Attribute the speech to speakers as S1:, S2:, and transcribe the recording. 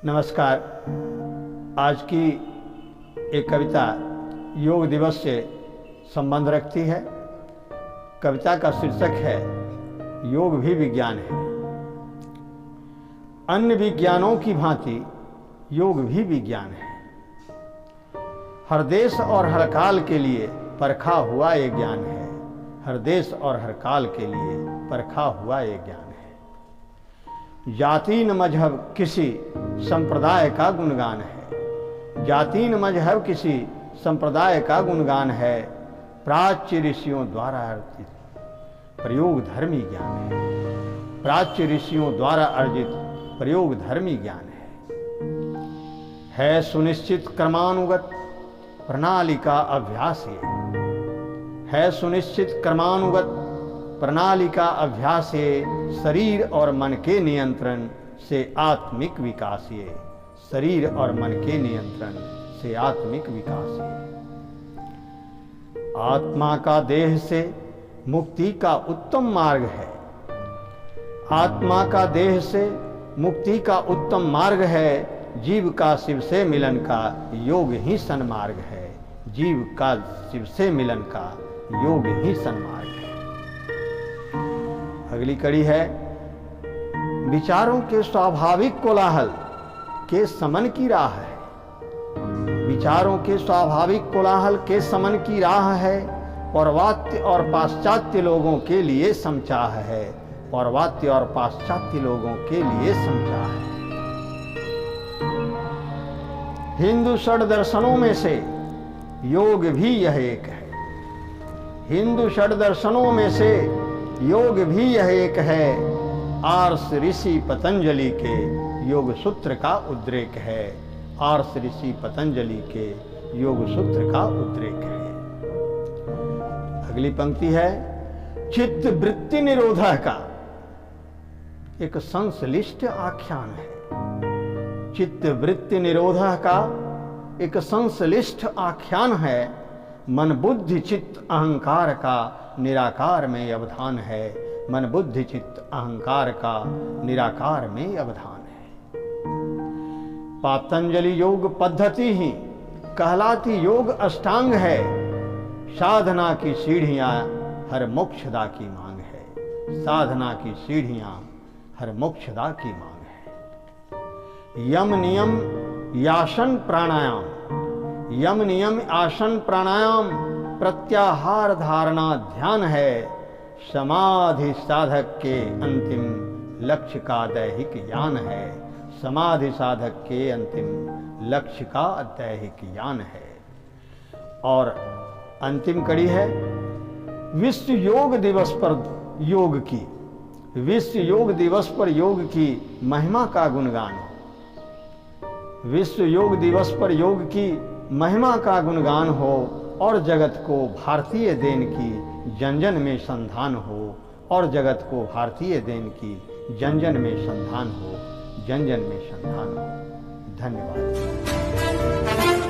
S1: नमस्कार। आज की एक कविता योग दिवस से संबंध रखती है। कविता का शीर्षक है योग भी विज्ञान है। अन्य विज्ञानों की भांति योग भी विज्ञान है। हर देश और हर काल के लिए परखा हुआ ये ज्ञान है। हर देश और हर काल के लिए परखा हुआ ये ज्ञान है। जाति न मजहब किसी संप्रदाय का गुणगान है। जाति न मजहब किसी संप्रदाय का गुणगान है। प्राच्य ऋषियों द्वारा अर्जित प्रयोग धर्मी ज्ञान है। प्राच्य ऋषियों द्वारा अर्जित प्रयोग धर्मी ज्ञान है सुनिश्चित क्रमानुगत प्रणाली का अभ्यास ये है। सुनिश्चित क्रमानुगत प्रणाली का अभ्यास ये शरीर और मन के नियंत्रण से आत्मिक विकास ये। शरीर और मन के नियंत्रण से आत्मिक विकास ये। आत्मा का देह से मुक्ति का उत्तम मार्ग है। आत्मा का देह से मुक्ति का उत्तम मार्ग है। जीव का शिव से मिलन का योग ही सन्मार्ग है। जीव का शिव से मिलन का योग ही सन्मार्ग है। अगली कड़ी है विचारों के स्वाभाविक कोलाहल के समन की राह है। विचारों के स्वाभाविक कोलाहल के समन की राह है। पौर्वात्य और पाश्चात्य लोगों के लिए समचाह है। पौर्वात्य और पाश्चात्य लोगों के लिए समचाह है। हिंदू षड दर्शनों में से योग भी यह एक है। हिंदू षड दर्शनों में से योग भी यह एक है। आर्ष ऋषि पतंजलि के योग सूत्र का उद्रेक है। आर्ष ऋषि पतंजलि के योग सूत्र का उद्रेक है। अगली पंक्ति है चित्त वृत्ति निरोधः का एक संश्लिष्ट आख्यान है। चित्त वृत्ति निरोधः का एक संश्लिष्ट आख्यान है। मन बुद्धि चित्त अहंकार का निराकार में अवधान है। मन बुद्धि चित्त अहंकार का निराकार में अवधान है। पातंजलि योग पद्धति ही कहलाती योग अष्टांग है। साधना की सीढ़ियां हर मोक्षदा की मांग है। साधना की सीढ़ियां हर मोक्षदा की मांग है। यम नियम यासन प्राणायाम यम नियम आसन प्राणायाम प्रत्याहार धारणा ध्यान है। समाधि साधक के अंतिम लक्ष्य का दैहिक ज्ञान है। समाधि साधक के अंतिम लक्ष्य का दैहिक ज्ञान है। और अंतिम कड़ी है विश्व योग दिवस पर योग की। विश्व योग दिवस पर योग की महिमा का गुणगान हो। विश्व योग दिवस पर योग की महिमा का गुणगान हो और जगत को भारतीय देन की जन जन में संधान हो। और जगत को भारतीय देन की जन जन में संधान हो। जन जन में संधान हो। धन्यवाद।